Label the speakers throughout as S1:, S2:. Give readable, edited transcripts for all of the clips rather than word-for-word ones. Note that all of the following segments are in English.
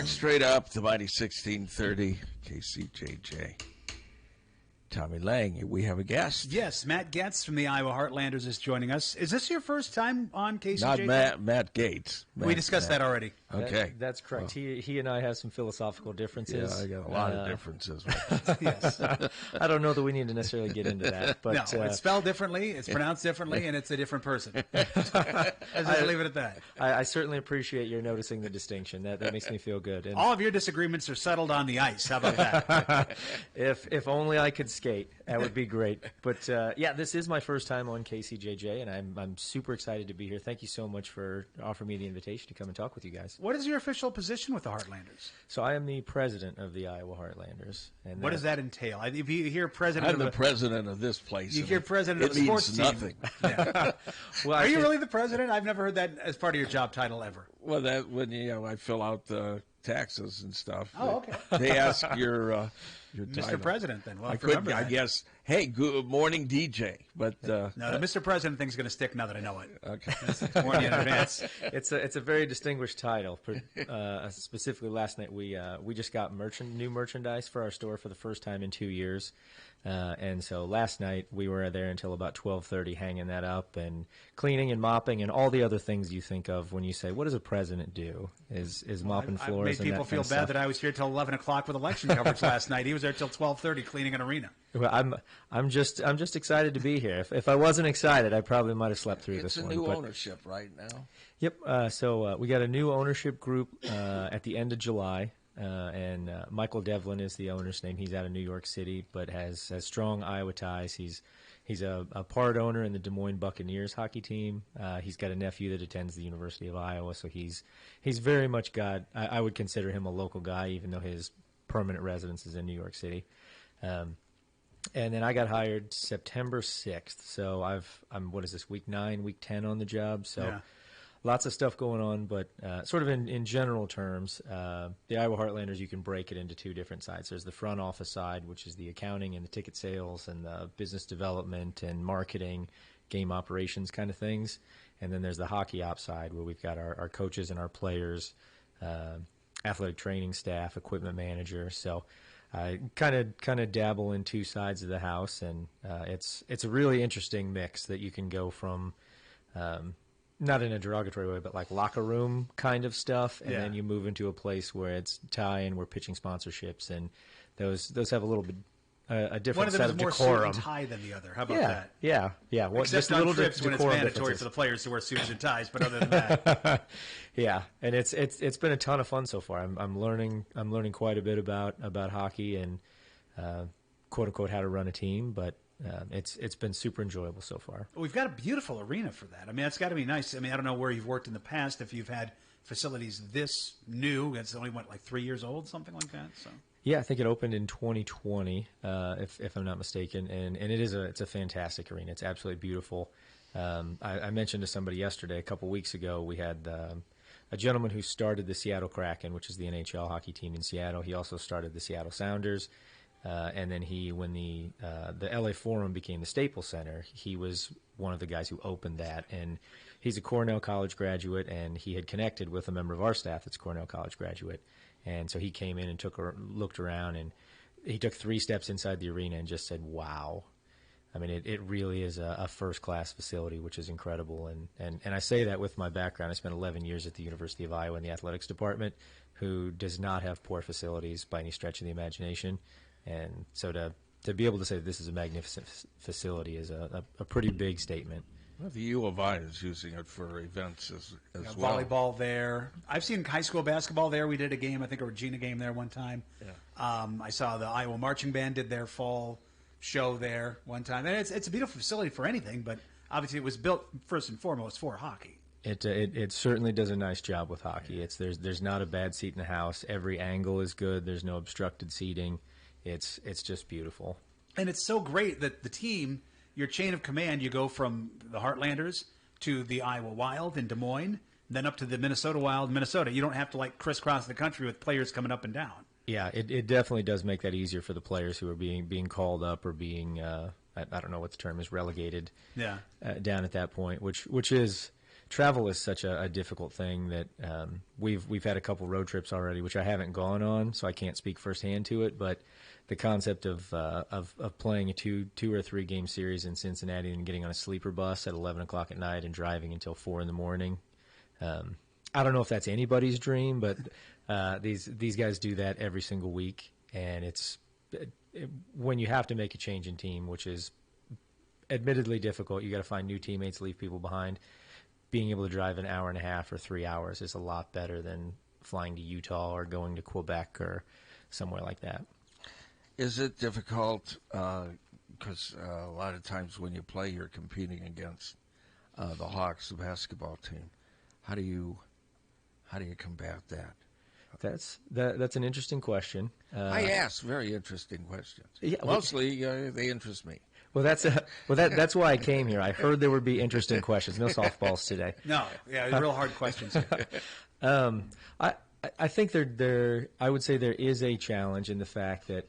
S1: Rock straight up, the mighty 1630, KCJJ. Tommy Lang, we have a guest.
S2: Yes, Matt Getz from the Iowa Heartlanders is joining us. Is this your first time on KCJJ?
S1: Not Matt Gates.
S2: We discussed that already.
S1: Okay.
S3: That's correct. He and I have some philosophical differences.
S1: Yeah, I got a lot of differences.
S2: Yes.
S3: I don't know that we need to necessarily get into that. But,
S2: no, it's spelled differently, it's pronounced differently, and it's a different person. Let's just leave it at that.
S3: I certainly appreciate your noticing the distinction. That makes me feel good. And
S2: all of your disagreements are settled on the ice. How about that?
S3: If only I could skate, that would be great. But yeah, this is my first time on KCJJ, and I'm super excited to be here. Thank you so much for offering me the invitation to come and talk with you guys.
S2: What is your official position with the Heartlanders?
S3: So I am the president of the Iowa Heartlanders. And
S2: what does that entail? If you hear president,
S1: I'm the president of this place.
S2: You hear president of the sports team.
S1: It means nothing.
S2: Yeah. Well, are you really the president? I've never heard that as part of your job title ever.
S1: Well, that when I fill out the taxes and stuff.
S2: Oh, okay.
S1: They ask your
S2: Mr.
S1: title.
S2: President. Then well,
S1: I guess. Hey, good morning, DJ. But
S2: no, the Mr. President thing's going to stick now that I know it.
S1: Okay.
S2: Warn you in advance.
S3: It's a very distinguished title. Specifically, last night we just got new merchandise for our store for the first time in 2 years. And so last night we were there until about 12:30 hanging that up and cleaning and mopping and all the other things you think of when you say, what does a president do? Is mopping floors.
S2: I made people feel bad that I was here till 11 o'clock with election coverage last night. He was there till 12:30 cleaning an arena.
S3: Well, I'm just excited to be here. If I wasn't excited, I probably might have slept through this one.
S1: It's a new ownership right now.
S3: Yep. So we got a new ownership group at the end of July. And Michael Devlin is the owner's name. He's out of New York City, but has strong Iowa ties. He's a part owner in the Des Moines Buccaneers hockey team. He's got a nephew that attends the University of Iowa, so he's very much got. I would consider him a local guy, even though his permanent residence is in New York City. And then I got hired September 6th, so I'm what is this, week 9, week 10 on the job, so. Yeah. Lots of stuff going on, but sort of in general terms, the Iowa Heartlanders, you can break it into two different sides. There's the front office side, which is the accounting and the ticket sales and the business development and marketing, game operations kind of things. And then there's the hockey ops side, where we've got our coaches and our players, athletic training staff, equipment manager. So I kind of dabble in two sides of the house, and it's a really interesting mix that you can go from not in a derogatory way, but like locker room kind of stuff, and then you move into a place where it's tie and we're pitching sponsorships, and those have a little bit a different set of decorum. One of them is more suit and tie
S2: than the other. How about that?
S3: Yeah. Well,
S2: except
S3: just
S2: on
S3: little
S2: trips when it's mandatory for the players to wear suits and ties, but other than that,
S3: yeah. And it's been a ton of fun so far. I'm learning quite a bit about hockey and quote unquote how to run a team, but. It's been super enjoyable so far.
S2: We've got a beautiful arena for that. I mean, that's got to be nice. I mean, I don't know where you've worked in the past, if you've had facilities this new. It's only, like 3 years old, something like that? So.
S3: Yeah, I think it opened in 2020, if I'm not mistaken, and it's a fantastic arena. It's absolutely beautiful. I mentioned to somebody yesterday, a couple weeks ago, we had a gentleman who started the Seattle Kraken, which is the NHL hockey team in Seattle. He also started the Seattle Sounders. And then when the LA Forum became the Staples Center, he was one of the guys who opened that. And he's a Cornell College graduate, and he had connected with a member of our staff that's a Cornell College graduate. And so he came in and looked around, and he took 3 steps inside the arena and just said, wow. I mean, it really is a first-class facility, which is incredible. And I say that with my background. I spent 11 years at the University of Iowa in the athletics department, who does not have poor facilities by any stretch of the imagination. And so to be able to say that this is a magnificent facility is a pretty big statement.
S1: Well, the U of I is using it for events as well.
S2: Volleyball there. I've seen high school basketball there. We did a game, I think a Regina game there one time. Yeah. I saw the Iowa Marching Band did their fall show there one time. And it's a beautiful facility for anything, but obviously it was built first and foremost for hockey.
S3: It certainly does a nice job with hockey. There's not a bad seat in the house. Every angle is good. There's no obstructed seating. It's just beautiful.
S2: And it's so great that the team, your chain of command, you go from the Heartlanders to the Iowa Wild in Des Moines, then up to the Minnesota Wild in Minnesota. You don't have to crisscross the country with players coming up and down.
S3: Yeah, it definitely does make that easier for the players who are being called up or being I don't know what the term is, relegated.
S2: Yeah.
S3: Down at that point, which is travel is such a difficult thing that we've had a couple road trips already, which I haven't gone on, so I can't speak firsthand to it. But the concept of playing a two or three game series in Cincinnati and getting on a sleeper bus at 11 o'clock at night and driving until 4 in the morning, I don't know if that's anybody's dream, but these guys do that every single week, and when you have to make a change in team, which is admittedly difficult, you got to find new teammates, leave people behind. Being able to drive an hour and a half or 3 hours is a lot better than flying to Utah or going to Quebec or somewhere like that.
S1: Is it difficult? Because a lot of times when you play, you're competing against the Hawks, the basketball team. How do you combat that?
S3: That's an interesting question.
S1: I ask very interesting questions.
S3: Yeah,
S1: Mostly, they interest me.
S3: Well, that's why I came here. I heard there would be interesting questions. No softballs today.
S2: No, yeah, real hard questions.
S3: I think I would say there is a challenge in the fact that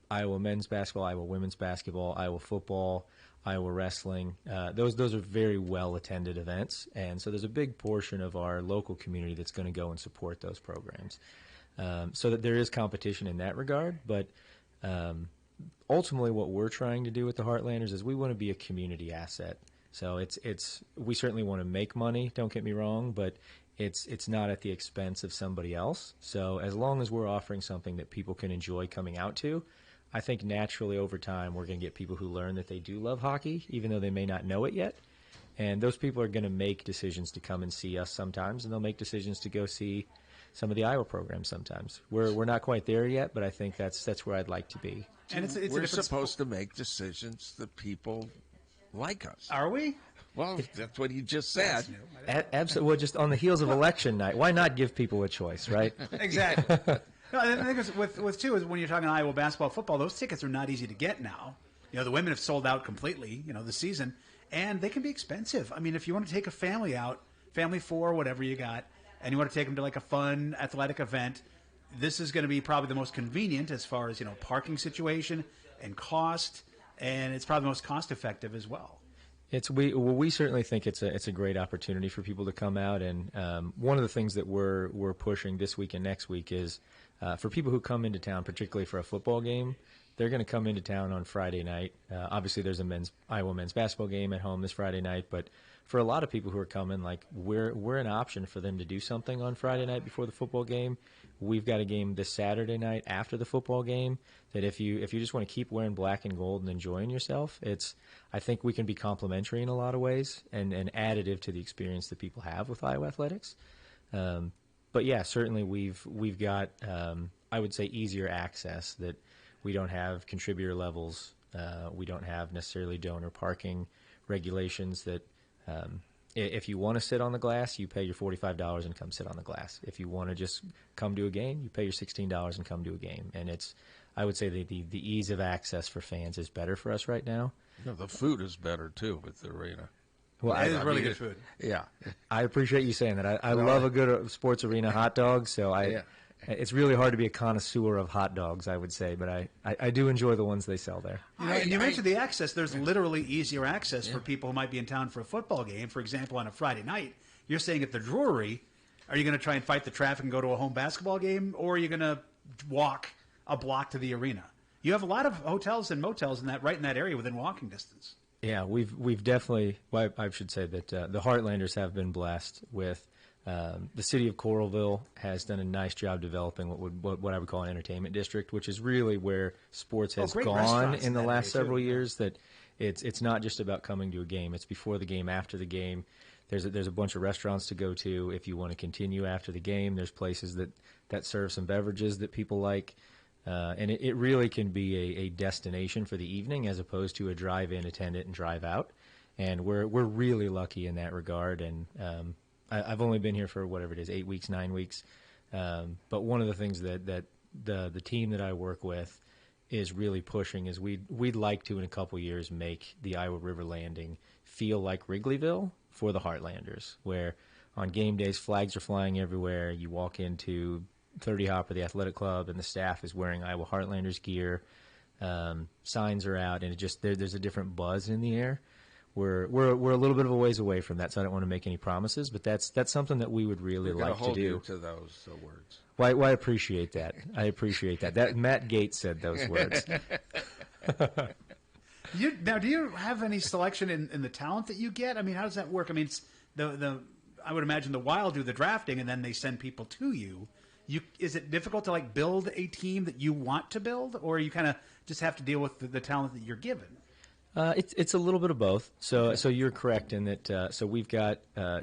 S3: Iowa men's basketball, Iowa women's basketball, Iowa football, Iowa wrestling, those are very well attended events, and so there's a big portion of our local community that's going to go and support those programs. So that there is competition in that regard, but ultimately what we're trying to do with the Heartlanders is we want to be a community asset. So we certainly want to make money, don't get me wrong, but it's not at the expense of somebody else. So as long as we're offering something that people can enjoy coming out to, I think naturally over time we're going to get people who learn that they do love hockey, even though they may not know it yet. And those people are going to make decisions to come and see us sometimes, and they'll make decisions to go see some of the Iowa programs sometimes. We're not quite there yet, but I think that's where I'd like to be.
S2: And
S1: we're supposed to make decisions that people like us.
S2: Are we?
S1: Well, that's what you just said.
S3: Absolutely. Well, just on the heels of election night, why not give people a choice, right?
S2: Exactly. No, the thing is, with too, is when you're talking Iowa basketball, football, those tickets are not easy to get now. The women have sold out completely, this season, and they can be expensive. I mean, if you want to take a family out, family 4, whatever you got, and you want to take them to like a fun athletic event, this is going to be probably the most convenient as far as parking situation and cost, and it's probably the most cost effective as well.
S3: We certainly think it's a great opportunity for people to come out, and one of the things that we're pushing this week and next week is for people who come into town, particularly for a football game, they're going to come into town on Friday night. Obviously, there's a Iowa men's basketball game at home this Friday night, but for a lot of people who are coming, like we're an option for them to do something on Friday night before the football game. We've got a game this Saturday night after the football game that if you just want to keep wearing black and gold and enjoying yourself, I think we can be complimentary in a lot of ways and additive to the experience that people have with Iowa athletics. But yeah, certainly we've got I would say easier access, that we don't have contributor levels, we don't have necessarily donor parking regulations that if you want to sit on the glass, you pay your $45 and come sit on the glass. If you want to just come to a game, you pay your $16 and come to a game. And I would say the ease of access for fans is better for us right now.
S1: The food is better too at the arena.
S2: Well, it is really good food.
S1: Yeah,
S3: I appreciate you saying that. I love a good sports arena hot dog. So it's really hard to be a connoisseur of hot dogs, I would say, but I do enjoy the ones they sell there.
S2: And you mentioned the access. There's literally easier access for people who might be in town for a football game. For example, on a Friday night, you're staying at the Drury. Are you going to try and fight the traffic and go to a home basketball game, or are you going to walk a block to the arena? You have a lot of hotels and motels right in that area within walking distance.
S3: Yeah, we've definitely. Well, I should say that the Heartlanders have been blessed with. The city of Coralville has done a nice job developing what I would call an entertainment district, which is really where sports has gone in the last several years. That it's not just about coming to a game; it's before the game, after the game. There's a bunch of restaurants to go to if you want to continue after the game. There's places that serve some beverages that people like, and it really can be a destination for the evening as opposed to a drive-in, attend it, and drive out. And we're really lucky in that regard. And I've only been here for whatever it is, 8 weeks, 9 weeks. But one of the things that the team that I work with is really pushing is we'd like to in a couple years make the Iowa River Landing feel like Wrigleyville for the Heartlanders, where on game days flags are flying everywhere. You walk into 30 Hop or the athletic club and the staff is wearing Iowa Heartlanders gear. Signs are out, and there's a different buzz in the air. we're a little bit of a ways away from that, so I don't want to make any promises. But that's something that we would really like to do.
S1: To those words.
S3: Well, I appreciate that. I appreciate that. That Matt Getz said those words.
S2: Now, do you have any selection in the talent that you get? I mean, how does that work? I mean, it's I would imagine the Wild do the drafting, and then they send people to you. Is it difficult to like build a team that you want to build, or you kind of just have to deal with the talent that you're given?
S3: It's a little bit of both. So you're correct in that. So we've got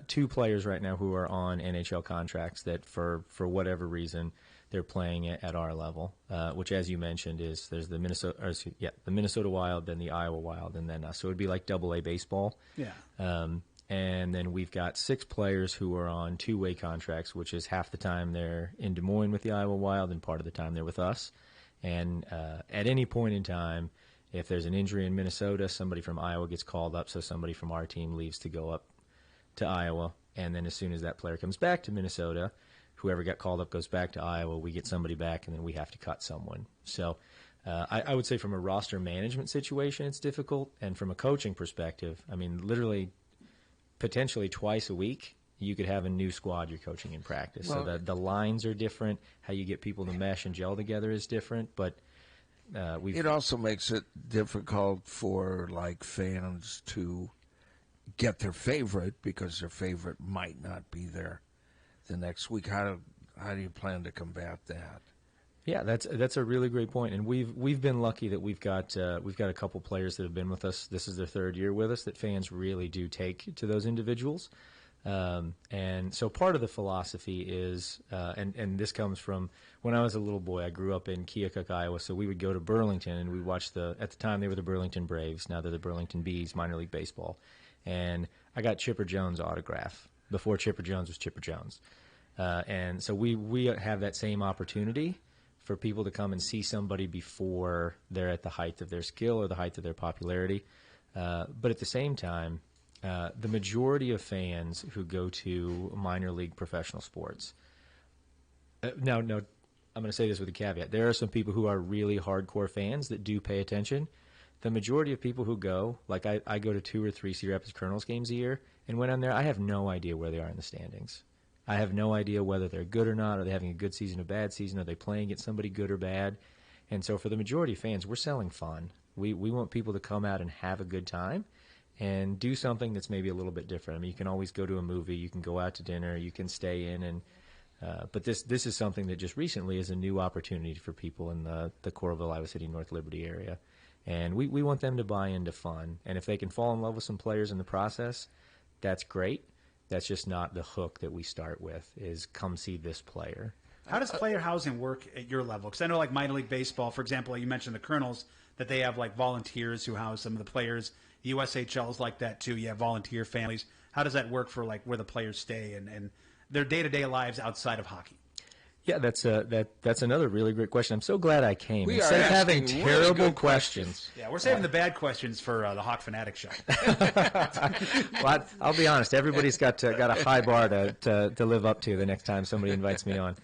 S3: 2 players right now who are on NHL contracts that for whatever reason they're playing at our level, which, as you mentioned, there's the Minnesota Wild, then the Iowa Wild, and then us. So it'd be like Double-A baseball.
S2: Yeah.
S3: And then we've got 6 players who are on 2-way contracts, which is half the time they're in Des Moines with the Iowa Wild and part of the time they're with us. And at any point in time, if there's an injury in Minnesota, somebody from Iowa gets called up, so somebody from our team leaves to go up to Iowa. And then as soon as that player comes back to Minnesota, whoever got called up goes back to Iowa, we get somebody back, and then we have to cut someone. So I would say from a roster management situation, it's difficult. And from a coaching perspective, I mean, literally potentially twice a week, you could have a new squad you're coaching in practice. Well, so the lines are different. How you get people to mesh and gel together is different. But it
S1: also makes it difficult for like fans to get their favorite because their favorite might not be there the next week. How do you plan to combat that?
S3: Yeah, that's a really great point, and we've been lucky that we've got a couple players that have been with us. This is their 3rd year with us. That fans really do take to those individuals, and so part of the philosophy is, and this comes from when I was a little boy. I grew up in Keokuk, Iowa, so we would go to Burlington and we watch at the time they were the Burlington Braves. Now they're the Burlington Bees, minor league baseball, and I got Chipper Jones' autograph before Chipper Jones was Chipper Jones, and so we have that same opportunity for people to come and see somebody before they're at the height of their skill or the height of their popularity. But at the same time, the majority of fans who go to minor league professional sports, now, I'm going to say this with a caveat. There are some people who are really hardcore fans that do pay attention. The majority of people who go, like I go to 2 or 3 Cedar Rapids Colonels games a year, and when I'm there, I have no idea where they are in the standings. I have no idea whether they're good or not. Are they having a good season or bad season? Are they playing against somebody good or bad? And so for the majority of fans, we're selling fun. We want people to come out and have a good time and do something that's maybe a little bit different. I mean, you can always go to a movie. You can go out to dinner. You can stay in. And but this is something that just recently is a new opportunity for people in the Coralville, Iowa City, North Liberty area. And we want them to buy into fun. And if they can fall in love with some players in the process, that's great. That's just not the hook that we start with, is come see this player.
S2: How does player housing work at your level? Because I know like minor league baseball, for example, you mentioned the Colonels, that they have like volunteers who house some of the players. The USHL is like that too. You have volunteer families. How does that work for like where the players stay and their day-to-day lives outside of hockey?
S3: Yeah, that's another really great question. I'm so glad I came.
S1: We
S3: Instead
S1: are
S3: of having
S1: asking
S3: terrible
S1: really good
S3: questions.
S2: Yeah, we're saving the bad questions for the Hawk Fanatic show.
S3: Well, I'll be honest. Everybody's got a high bar to live up to the next time somebody invites me on.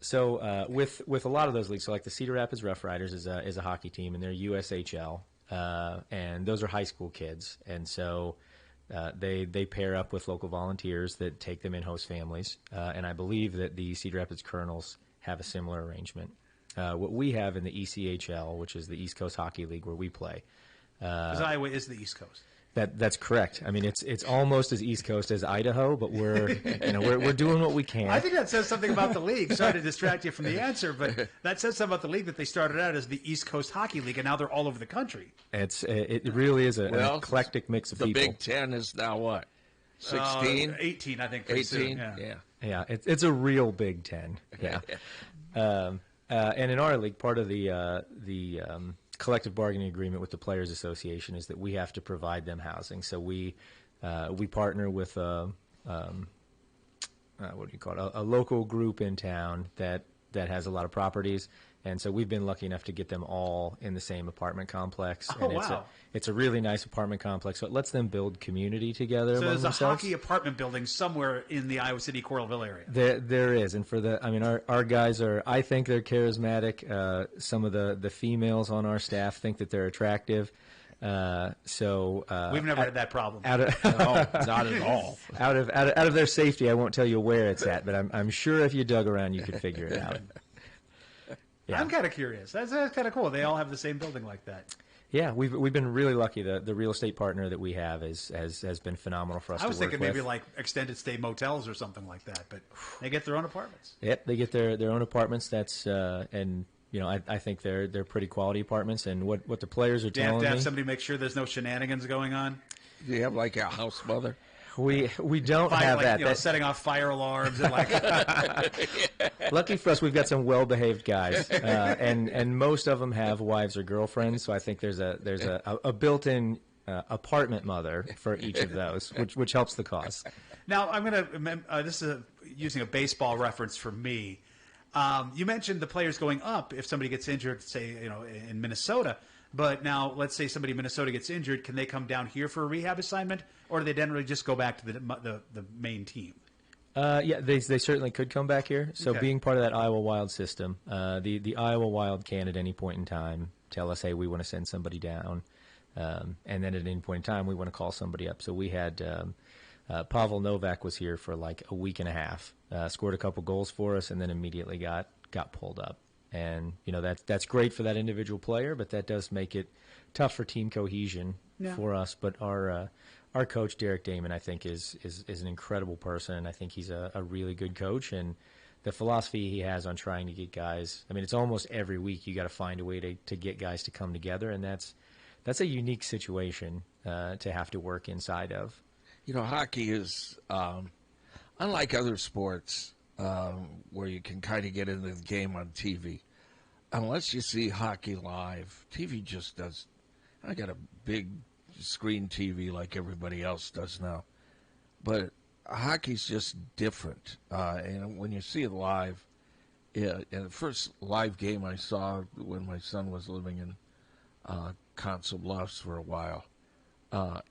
S3: So with a lot of those leagues, so like the Cedar Rapids Rough Riders is a hockey team, and they're USHL, and those are high school kids, and so. They pair up with local volunteers that take them in host families, and I believe that the Cedar Rapids Colonels have a similar arrangement. What we have in the ECHL, which is the East Coast Hockey League where we play.
S2: Because Iowa is the East Coast.
S3: That's correct. I mean, it's almost as East Coast as Idaho, but we're doing what we can.
S2: I think that says something about the league. Sorry to distract you from the answer, but that says something about the league that they started out as the East Coast Hockey League, and now they're all over the country.
S3: It really is an eclectic mix of people.
S1: The Big Ten is now what? 16?
S2: 18, I think.
S1: 18?
S3: Yeah. It's a real Big Ten. Yeah. And in our league, part of the collective bargaining agreement with the Players Association is that we have to provide them housing. So we partner with what do you call it? A local group in town that has a lot of properties, and so we've been lucky enough to get them all in the same apartment complex.
S2: Oh,
S3: and
S2: wow.
S3: It's a really nice apartment complex, so it lets them build community together.
S2: So there's
S3: themselves.
S2: a hockey apartment building somewhere in the Iowa City Coralville area.
S3: There is, and our guys are. I think they're charismatic. Some of the females on our staff think that they're attractive.
S2: We've never had that problem.
S3: Out of,
S1: No, not at all.
S3: out of their safety, I won't tell you where it's at, but I'm sure if you dug around, you could figure it out. Yeah.
S2: I'm kind of curious. That's kind of cool. They all have the same building like that.
S3: Yeah, we've been really lucky. The real estate partner that we have has been phenomenal for us.
S2: I was
S3: to work
S2: thinking maybe
S3: with.
S2: like extended stay motels or something like that, but they get their own apartments.
S3: Yep, they get their own apartments. That's and I think they're pretty quality apartments. And what the players are
S2: Do you have
S3: telling
S2: to have
S3: me,
S2: somebody make sure there's no shenanigans going on?
S1: Do you have like a house mother?
S3: we don't have
S2: Like,
S3: that.
S2: setting off fire alarms and like.
S3: Lucky for us, we've got some well-behaved guys, and most of them have wives or girlfriends. So I think there's a built-in apartment mother for each of those, which helps the cause.
S2: Now I'm gonna. This is using a baseball reference for me. You mentioned the players going up if somebody gets injured, say in Minnesota. But now, let's say somebody in Minnesota gets injured, can they come down here for a rehab assignment, or do they generally just go back to the main team?
S3: Yeah, they certainly could come back here. So
S2: Okay.
S3: being part of that Iowa Wild system, the Iowa Wild can at any point in time tell us, hey, we want to send somebody down, and then at any point in time we want to call somebody up. So we had Pavel Novak was here for like a week and a half, scored a couple goals for us, and then immediately got pulled up. And that's great for that individual player, but that does make it tough for team cohesion for us. But our coach Derek Damon, I think, is an incredible person, and I think he's a really good coach. And the philosophy he has on trying to get guys, I mean, it's almost every week you got to find a way to get guys to come together, and that's a unique situation to have to work inside of.
S1: Hockey is unlike other sports where you can kind of get into the game on TV. Unless you see hockey live, TV just does. I got a big screen TV like everybody else does now, but hockey's just different. And when you see it live, and the first live game I saw when my son was living in Council Bluffs for a while,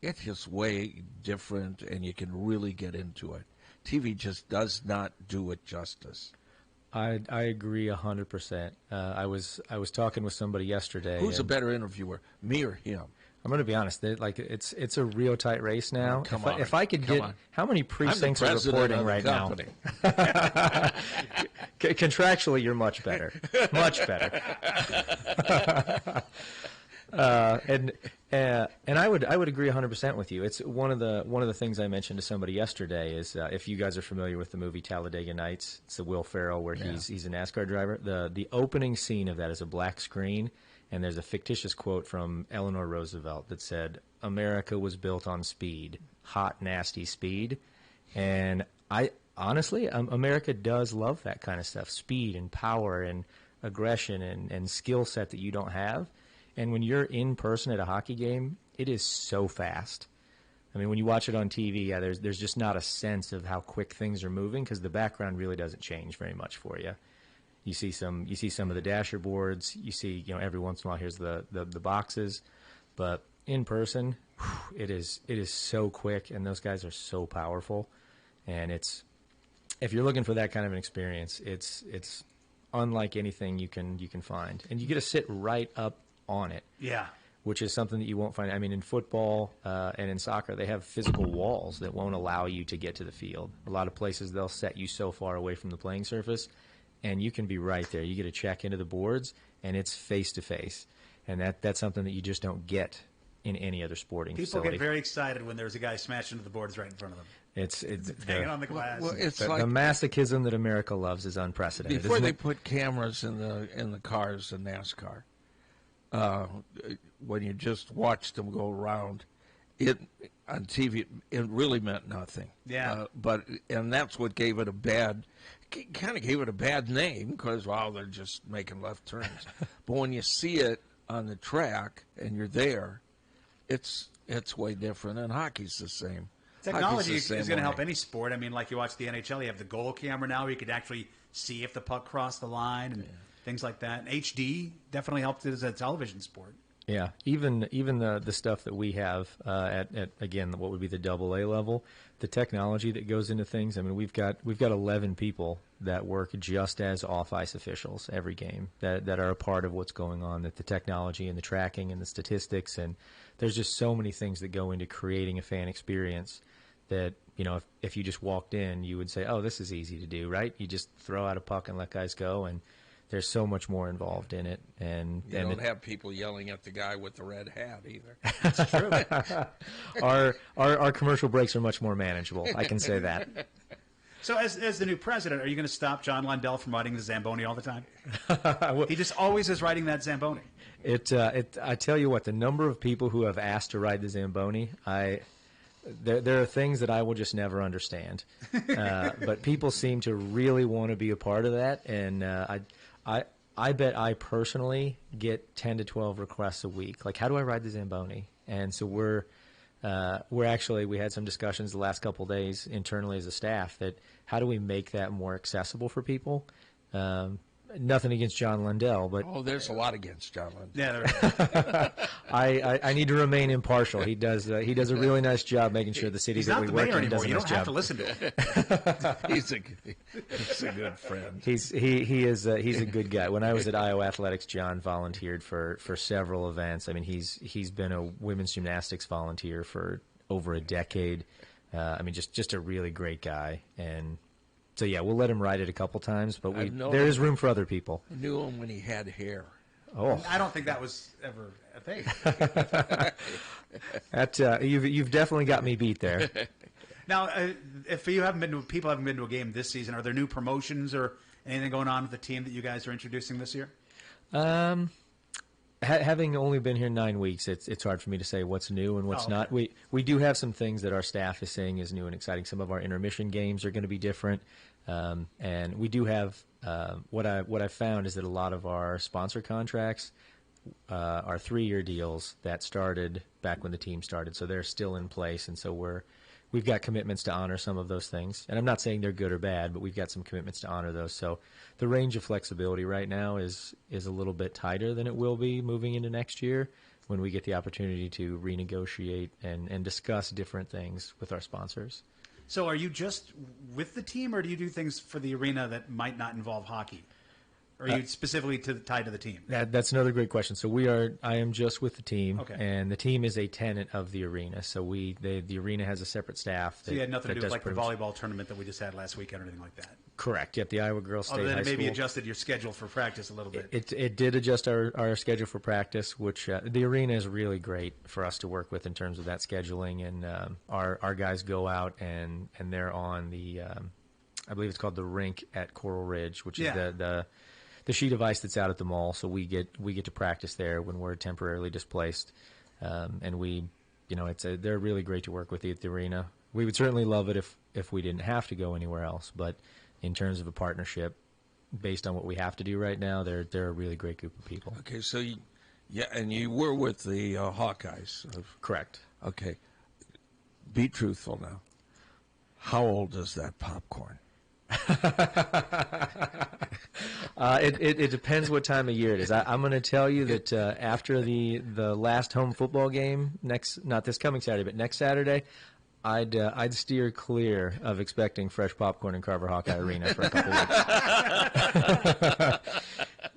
S1: it's just way different, and you can really get into it. TV just does not do it justice.
S3: I agree 100%. I was talking with somebody yesterday.
S1: Who's a better interviewer, me or him?
S3: I'm going to be honest. It's a real tight race now. If I could get how many precincts are reporting right now? Contractually, you're much better, much better. And I would agree 100% with you. It's one of the things I mentioned to somebody yesterday is if you guys are familiar with the movie Talladega Nights, it's the Will Ferrell where he's a NASCAR driver. The opening scene of that is a black screen, and there's a fictitious quote from Eleanor Roosevelt that said, "America was built on speed, hot, nasty speed," and honestly, America does love that kind of stuff, speed and power and aggression and skill set that you don't have. And when you're in person at a hockey game, it is so fast. I mean, when you watch it on TV, there's just not a sense of how quick things are moving because the background really doesn't change very much for you. You see some of the dasher boards. You see, every once in a while here's the boxes, but in person, it is so quick, and those guys are so powerful. And if you're looking for that kind of an experience, it's unlike anything you can find, and you get to sit right up on it.
S2: Yeah.
S3: Which is something that you won't find. I mean, in football and in soccer, they have physical walls that won't allow you to get to the field. A lot of places, they'll set you so far away from the playing surface, and you can be right there. You get to check into the boards, and it's face-to-face. And that's something that you just don't get in any other sporting facility.
S2: People get very excited when there's a guy smashed into the boards right in front of them.
S3: It's
S2: hanging on the glass.
S1: Well, it's
S3: the masochism that America loves is unprecedented.
S1: Before they put cameras in the cars in NASCAR, when you just watched them go around, on TV, it really meant nothing.
S2: Yeah.
S1: And that's what gave it a bad name because, they're just making left turns. But when you see it on the track and you're there, it's way different. And hockey's the same.
S2: Technology is going to help any sport. I mean, like you watch the NHL, you have the goal camera now. You could actually see if the puck crossed the line and things like that. And HD definitely helped as a television sport.
S3: Yeah, even the stuff that we have at again what would be the AA level, the technology that goes into things. I mean, we've got 11 people that work just as off-ice officials every game that are a part of what's going on. That the technology and the tracking and the statistics and there's just so many things that go into creating a fan experience that, if you just walked in, you would say, oh, this is easy to do, right? You just throw out a puck and let guys go, and there's so much more involved in it. And
S1: you don't have people yelling at the guy with the red hat either.
S2: That's true.
S3: our commercial breaks are much more manageable. I can say that.
S2: So as the new president, are you going to stop John Lundell from riding the Zamboni all the time? He just always is riding that Zamboni.
S3: I tell you what, the number of people who have asked to ride the Zamboni, there are things that I will just never understand. But people seem to really want to be a part of that, and I bet I personally get 10 to 12 requests a week. Like, how do I ride the Zamboni? And so we had some discussions the last couple of days internally as a staff that how do we make that more accessible for people? Nothing against John Lundell, but
S1: there's a lot against John Lundell.
S2: Yeah, there is.
S3: I need to remain impartial. He does a really nice job making sure the cities that we work in does a nice job.
S2: You don't have to listen to him.
S1: He's a good friend.
S3: He's a good guy. When I was at Iowa Athletics, John volunteered for several events. I mean, he's been a women's gymnastics volunteer for over a decade. Just a really great guy. And so, yeah, we'll let him ride it a couple times, but there is room for other people.
S1: I knew him when he had hair.
S3: Oh,
S2: I don't think that was ever a thing.
S3: You've definitely got me beat there.
S2: Now, if people haven't been to a game this season, are there new promotions or anything going on with the team that you guys are introducing this year?
S3: Having only been here 9 weeks, it's hard for me to say what's new and what's not. We do have some things that our staff is saying is new and exciting. Some of our intermission games are going to be different, and we do have what I found is that a lot of our sponsor contracts are 3-year deals that started back when the team started, so they're still in place, and so we've got commitments to honor some of those things. And I'm not saying they're good or bad, but we've got some commitments to honor those. So the range of flexibility right now is a little bit tighter than it will be moving into next year when we get the opportunity to renegotiate and discuss different things with our sponsors.
S2: So are you just with the team, or do you do things for the arena that might not involve hockey? Or are you specifically tied to the team?
S3: That's another great question. So I am just with the team,
S2: okay.
S3: And the team is a tenant of the arena. So the arena has a separate staff.
S2: So you had nothing to do with like the volleyball tournament that we just had last weekend or anything like that?
S3: Correct. Yep, the Iowa Girls State High School.
S2: Then it maybe adjusted your schedule for practice a little bit.
S3: It did adjust our schedule for practice, which the arena is really great for us to work with in terms of that scheduling. And our guys go out and they're on the, I believe it's called the rink at Coral Ridge, which is the sheet of ice that's out at the mall. So we get to practice there when we're temporarily displaced, and they're really great to work with at the arena. We would certainly love it if we didn't have to go anywhere else, but in terms of a partnership, based on what we have to do right now, they're a really great group of people.
S1: Okay, so and you were with the Hawkeyes.
S3: Correct.
S1: Okay, be truthful now. How old is that popcorn?
S3: It depends what time of year it is. I'm going to tell you that after the last home football game not this coming Saturday, but next Saturday, I'd steer clear of expecting fresh popcorn in Carver Hawkeye Arena for a couple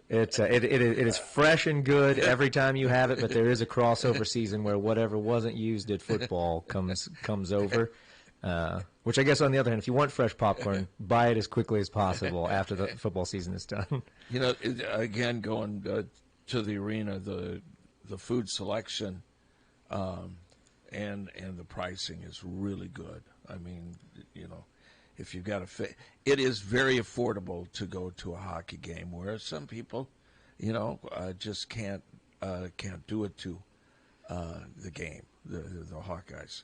S3: weeks. It is fresh and good every time you have it, but there is a crossover season where whatever wasn't used at football comes over. Which I guess on the other hand, if you want fresh popcorn, buy it as quickly as possible after the football season is done.
S1: Again, going to the arena, the food selection and the pricing is really good. I mean, if you've got it is very affordable to go to a hockey game, whereas some people, just can't do it to the game, the Hawkeyes.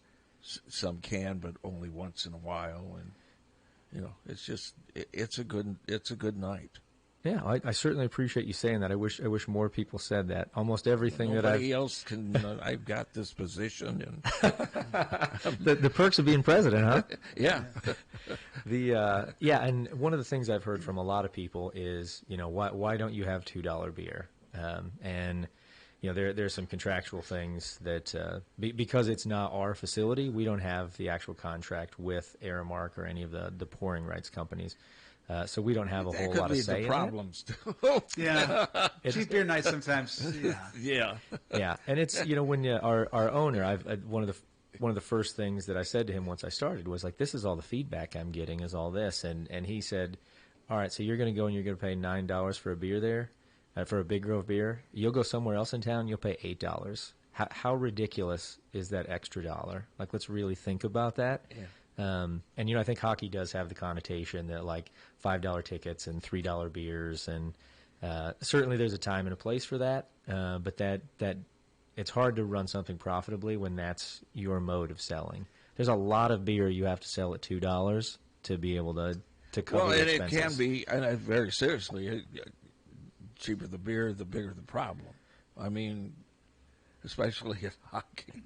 S1: Some can, but only once in a while, and it's a good night.
S3: Yeah, I certainly appreciate you saying that. I wish more people said that. Almost everything
S1: Nobody else can. I've got this position, and
S3: the perks of being president, huh?
S1: Yeah.
S3: And one of the things I've heard from a lot of people is, why don't you have $2 beer? And there's some contractual things that because it's not our facility, we don't have the actual contract with Aramark or any of the pouring rights companies. So we don't have a
S1: That
S3: whole
S1: could
S3: lot of
S1: lead
S3: say
S1: to
S3: in
S1: problems too.
S2: Yeah, cheap beer nights sometimes. Yeah,
S1: Yeah.
S3: it. Yeah, and it's when our owner, one of the first things that I said to him once I started was like, this is all the feedback I'm getting is all this, and he said, all right, so you're going to go and you're going to pay $9 for a beer there, for a Big Grove beer. You'll go somewhere else in town, you'll pay $8. How ridiculous is that extra dollar? Like, let's really think about that.
S1: Yeah.
S3: And I think hockey does have the connotation that like $5 tickets and $3 beers, and certainly there's a time and a place for that. But that it's hard to run something profitably when that's your mode of selling. There's a lot of beer you have to sell at $2 to be able to cover.
S1: Well,
S3: the
S1: and it
S3: expenses.
S1: can be, and very seriously, cheaper the beer, the bigger the problem. I mean, especially in hockey.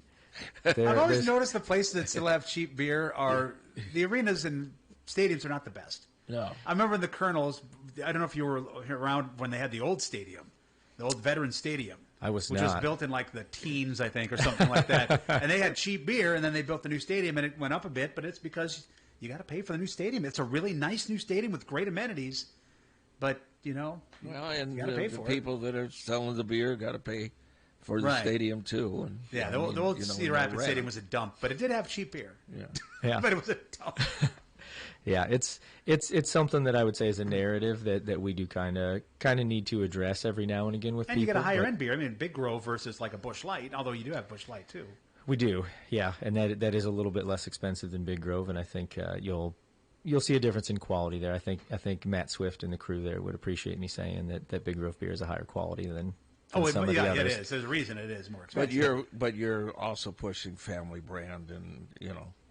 S2: I've always noticed the places that still have cheap beer are the arenas and stadiums are not the best.
S1: No.
S2: I remember in the Colonels. I don't know if you were around when they had the old stadium, the old Veterans Stadium.
S3: I was
S2: which
S3: not.
S2: was built in like the teens, I think, or something like that. And they had cheap beer, and then they built the new stadium, and it went up a bit. But it's because you got to pay for the new stadium. It's a really nice new stadium with great amenities, but
S1: Well, and
S2: you got to pay
S1: the
S2: for
S1: people that are selling the beer got to pay for the
S2: Right.
S1: stadium too. And
S2: yeah,
S1: I
S2: the
S1: mean,
S2: old Cedar Rapids
S1: rent.
S2: Stadium was a dump, but it did have cheap beer.
S1: Yeah.
S3: Yeah.
S2: But it was a dump.
S3: Yeah, it's something that I would say is a narrative that we do kind of need to address every now and again with
S2: And
S3: people.
S2: you get a higher
S3: but
S2: end beer. I mean, Big Grove versus like a Busch Light, although you do have Busch Light too.
S3: We do, yeah, and that is a little bit less expensive than Big Grove, and I think you'll see a difference in quality there. I think Matt Swift and the crew there would appreciate me saying that Big Grove beer is a higher quality than some of the
S2: yeah,
S3: others.
S2: it is. There's a reason it is more expensive.
S1: But you're also pushing family brand, and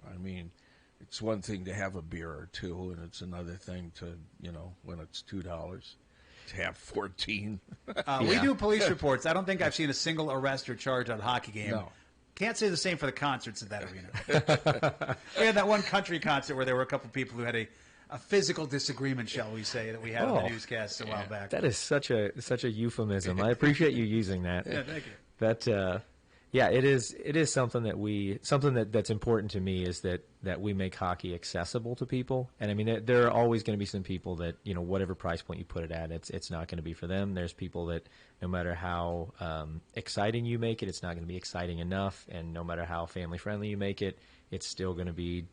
S1: I mean, it's one thing to have a beer or two, and it's another thing to when it's $2 to have 14.
S2: We do police reports. I don't think I've seen a single arrest or charge on a hockey game.
S1: No.
S2: Can't say the same for the concerts at that arena. We had that one country concert where there were a couple people who had a physical disagreement, shall we say, that we had on the newscasts a while back.
S3: That is such a euphemism. I appreciate you using that.
S2: Yeah, thank you.
S3: That yeah, it is something that's important to me is that we make hockey accessible to people. And I mean, there are always going to be some people that whatever price point you put it at, it's not going to be for them. There's people that no matter how exciting you make it, it's not going to be exciting enough, and no matter how family friendly you make it, it's still going to be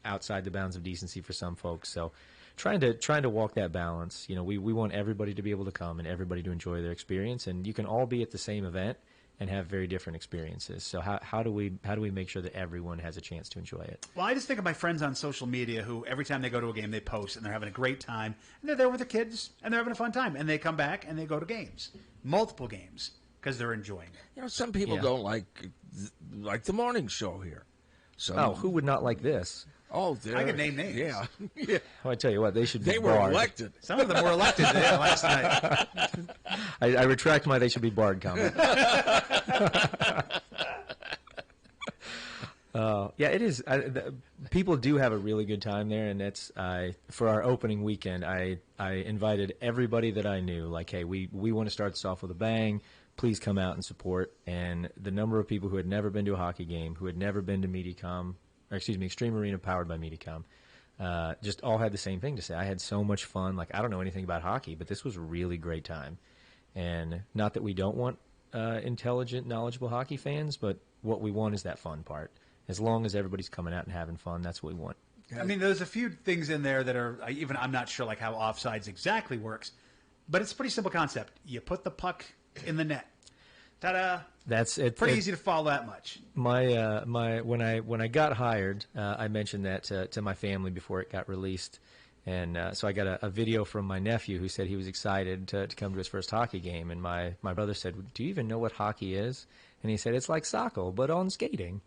S3: outside the bounds of decency for some folks. So trying to walk that balance. We want everybody to be able to come and everybody to enjoy their experience, and you can all be at the same event and have very different experiences. So how do we make sure that everyone has a chance to enjoy it?
S2: Well, I just think of my friends on social media who every time they go to a game they post and they're having a great time and they're there with the kids and they're having a fun time and they come back and they go to games, multiple games, because they're enjoying it.
S1: Some people
S3: Yeah.
S1: don't like the morning show here. So
S3: Who would not like this?
S1: I
S2: could name names.
S1: Yeah, yeah.
S3: I tell you what, they should be
S1: They were
S3: barred.
S1: elected.
S2: Some of them were elected last night.
S3: I retract my they should be barred comment. Yeah, it is. People do have a really good time there, and that's for our opening weekend. I invited everybody that I knew. Like, hey, we want to start this off with a bang. Please come out and support. And the number of people who had never been to a hockey game, who had never been to Extreme Arena powered by Mediacom, just all had the same thing to say. I had so much fun. Like, I don't know anything about hockey, but this was a really great time. And not that we don't want intelligent, knowledgeable hockey fans, but what we want is that fun part. As long as everybody's coming out and having fun, that's what we want.
S2: I mean, there's a few things in there that are I'm not sure like how offsides exactly works, but it's a pretty simple concept. You put the puck in the net. Ta-da!
S3: That's it.
S2: Pretty easy to follow that much.
S3: When I got hired, I mentioned that to my family before it got released, and so I got a video from my nephew who said he was excited to come to his first hockey game, and my brother said, "Do you even know what hockey is?" And he said, "It's like soccer, but on skating."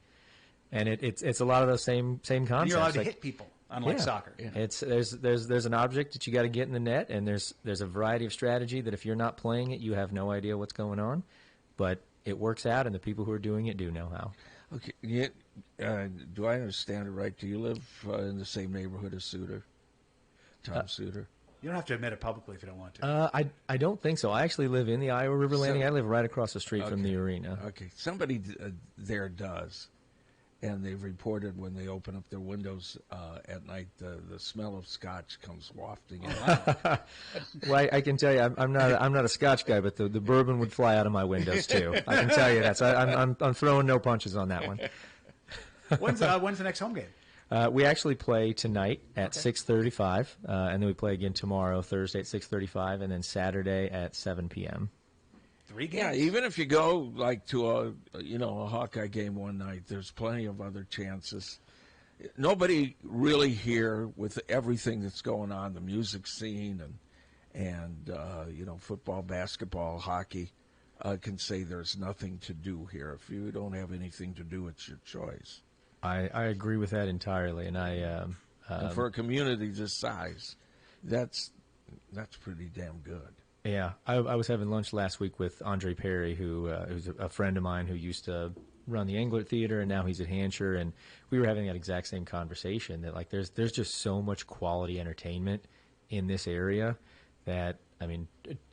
S3: And it's a lot of those same concepts.
S2: And you're allowed to
S3: like,
S2: hit people, unlike soccer.
S1: Yeah.
S3: It's there's an object that you got to get in the net, and there's a variety of strategy that if you're not playing it, you have no idea what's going on, but it works out, and the people who are doing it do know how.
S1: Okay. Do I understand it right? Do you live in the same neighborhood as Suter? Tom Suter?
S2: You don't have to admit it publicly if you don't want to.
S3: I don't think so. I actually live in the Iowa River Landing. I live right across the street from the arena.
S1: Okay. Somebody there does. and they've reported when they open up their windows at night, the smell of scotch comes wafting in.
S3: Well, I can tell you, I'm not a Scotch guy, but the bourbon would fly out of my windows too. I can tell you that. So I'm throwing no punches on that one.
S2: When's the next home game?
S3: We actually play tonight at 6:35, and then we play again tomorrow, Thursday at 6:35, and then Saturday at 7 p.m.
S2: 3 games.
S1: Yeah, even if you go like to a Hawkeye game one night, there's plenty of other chances. Nobody really here with everything that's going on, the music scene and football, basketball, hockey, can say there's nothing to do here. If you don't have anything to do, it's your choice.
S3: I agree with that entirely, and
S1: And for a community this size, that's pretty damn good.
S3: Yeah, I was having lunch last week with Andre Perry, who's a friend of mine who used to run the Englert Theater, and now he's at Hansher, and we were having that exact same conversation that like there's just so much quality entertainment in this area that, I mean,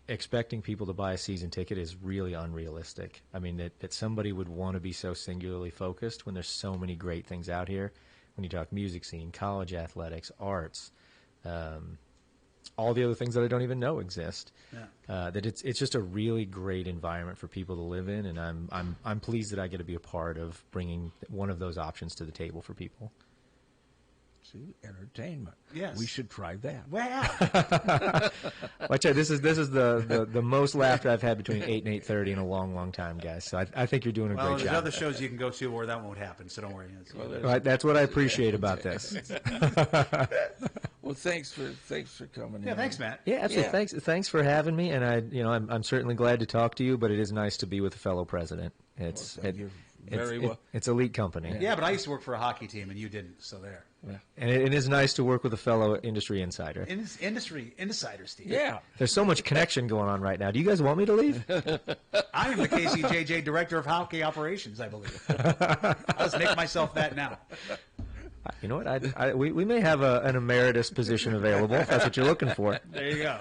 S3: expecting people to buy a season ticket is really unrealistic. I mean, that somebody would want to be so singularly focused when there's so many great things out here. When you talk music scene, college athletics, arts, all the other things that I don't even know exist.
S2: Yeah.
S3: That it's just a really great environment for people to live in, and I'm pleased that I get to be a part of bringing one of those options to the table for people.
S1: See, entertainment.
S2: Yes.
S1: We should try that.
S2: Wow.
S3: I tell you, this is the most laughter I've had between 8 and 8:30 in a long time, guys. So I think you're doing a
S2: Well,
S3: great
S2: there's
S3: job.
S2: other shows you can go to where that won't happen, so don't worry.
S3: Right, that's what I appreciate about this.
S1: Well, thanks for coming in.
S2: Yeah, thanks, Matt.
S3: Yeah, absolutely.
S1: Yeah.
S3: Thanks for having me, and I'm certainly glad to talk to you. But it is nice to be with a fellow president. It's elite company.
S2: Yeah, but I used to work for a hockey team, and you didn't, so there.
S1: Yeah.
S3: And it is nice to work with a fellow industry insider.
S2: Industry insider, Steve.
S1: Yeah.
S3: There's so much connection going on right now. Do you guys want me to leave?
S2: I am the KCJJ Director of Hockey Operations, I believe. I'll just make myself that now.
S3: You know what? We may have an emeritus position available if that's what you're looking for.
S2: There you go.